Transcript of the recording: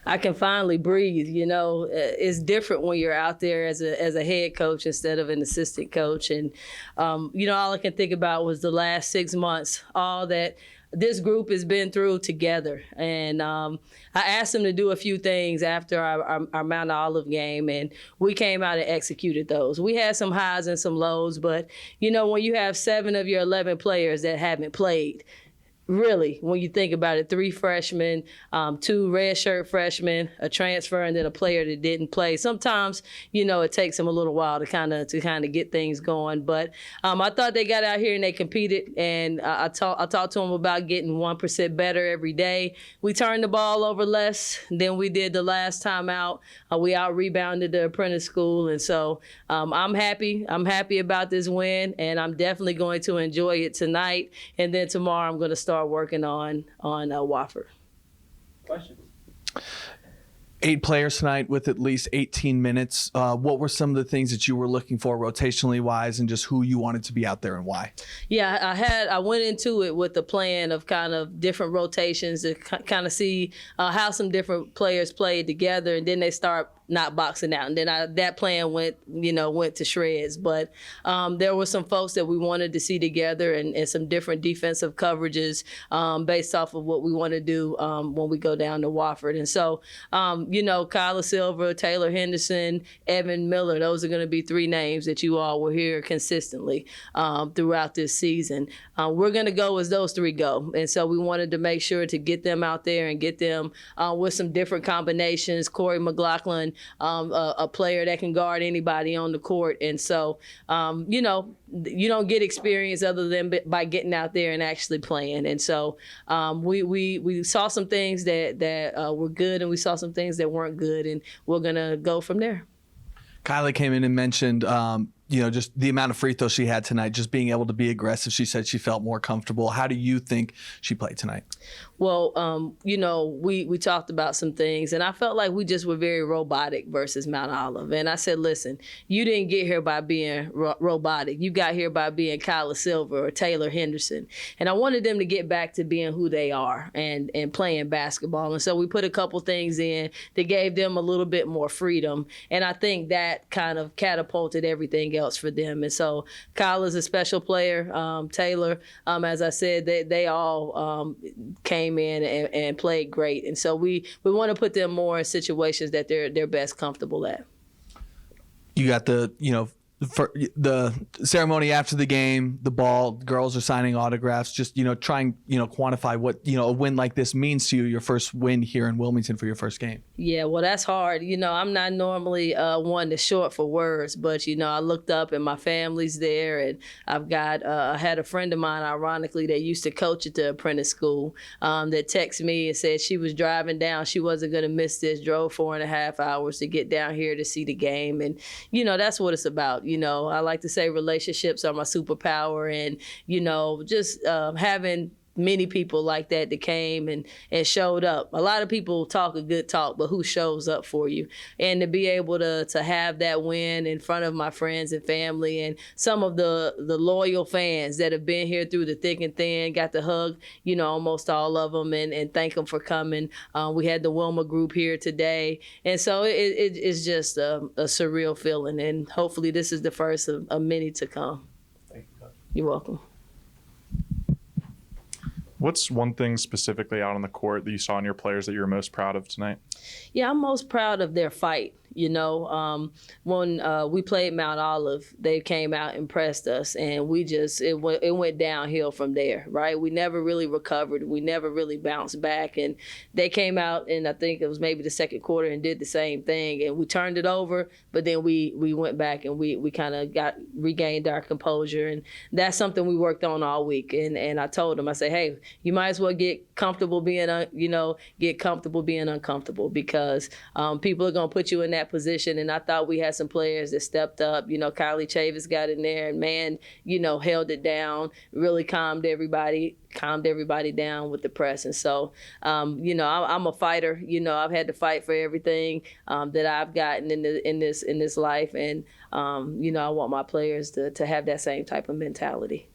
I can finally breathe. It's different when you're out there as a head coach instead of an assistant coach. And, all I can think about was the last 6 months, all that this group has been through together. And I asked them to do a few things after our Mount Olive game, and we came out and executed those. We had some highs and some lows, but, when you have 7 of your 11 players that haven't played, really, when you think about it, 3 freshmen, 2 redshirt freshmen, a transfer, and then a player that didn't play. Sometimes, it takes them a little while to kind of get things going. But I thought they got out here and they competed, and I talked to them about getting 1% better every day. We turned the ball over less than we did the last time out. We out-rebounded the Apprentice school, and so I'm happy. I'm happy about this win, and I'm definitely going to enjoy it tonight. And then tomorrow I'm going to start working on Wofford. Questions? 8 players tonight with at least 18 minutes. What were some of the things that you were looking for rotationally wise, and just who you wanted to be out there and why? Yeah, I went into it with the plan of kind of different rotations to kind of see how some different players played together, and then they start not boxing out. And then that plan went to shreds. But there were some folks that we wanted to see together, and some different defensive coverages based off of what we want to do when we go down to Wofford. And so, Kyla Silver, Taylor Henderson, Evan Miller, those are going to be 3 names that you all will hear consistently throughout this season. We're going to go as those 3 go. And so we wanted to make sure to get them out there and get them with some different combinations. Corey McLaughlin, a player that can guard anybody on the court. And so, you don't get experience other than by getting out there and actually playing. And so we saw some things that were good, and we saw some things that weren't good, and we're going to go from there. Kylie came in and mentioned, just the amount of free throws she had tonight, just being able to be aggressive. She said she felt more comfortable. How do you think she played tonight? Well, we talked about some things, and I felt like we just were very robotic versus Mount Olive. And I said, listen, you didn't get here by being robotic. You got here by being Kyla Silver or Taylor Henderson. And I wanted them to get back to being who they are and playing basketball. And so we put a couple things in that gave them a little bit more freedom. And I think that kind of catapulted everything else for them. And so Kyla's a special player. Taylor, as I said, they all came in and played great. And so we want to put them more in situations that they're best comfortable at. You got for the ceremony after the game, the ball, girls are signing autographs, just, trying, quantify what, a win like this means to you, your first win here in Wilmington for your first game. Yeah, well, that's hard. I'm not normally one that's short for words, but, I looked up and my family's there, and I've got, I had a friend of mine, ironically, that used to coach at the Apprentice school that texted me and said she was driving down. She wasn't going to miss this, drove 4.5 hours to get down here to see the game. And, that's what it's about. I like to say relationships are my superpower, and, just having many people like that came and showed up. A lot of people talk a good talk, but who shows up for you? And to be able to have that win in front of my friends and family, and some of the loyal fans that have been here through the thick and thin, got to hug, almost all of them and thank them for coming. We had the Wilma group here today. And so it's just a surreal feeling. And hopefully this is the first of many to come. Thank you, Coach. You're welcome. What's one thing specifically out on the court that you saw in your players that you're most proud of tonight? Yeah, I'm most proud of their fight. When we played Mount Olive, they came out and pressed us, and it went downhill from there, right? We never really recovered. We never really bounced back, and they came out, and I think it was maybe the second quarter, and did the same thing, and we turned it over, but then we went back and we kind of regained our composure, and that's something we worked on all week. And I told them, I said, hey, you might as well get comfortable being uncomfortable, because people are gonna put you in that position. And I thought we had some players that stepped up. Kylie Chavis got in there and, man, held it down, really calmed everybody down with the press. And so, I'm a fighter. I've had to fight for everything that I've gotten in this life. And, I want my players to have that same type of mentality.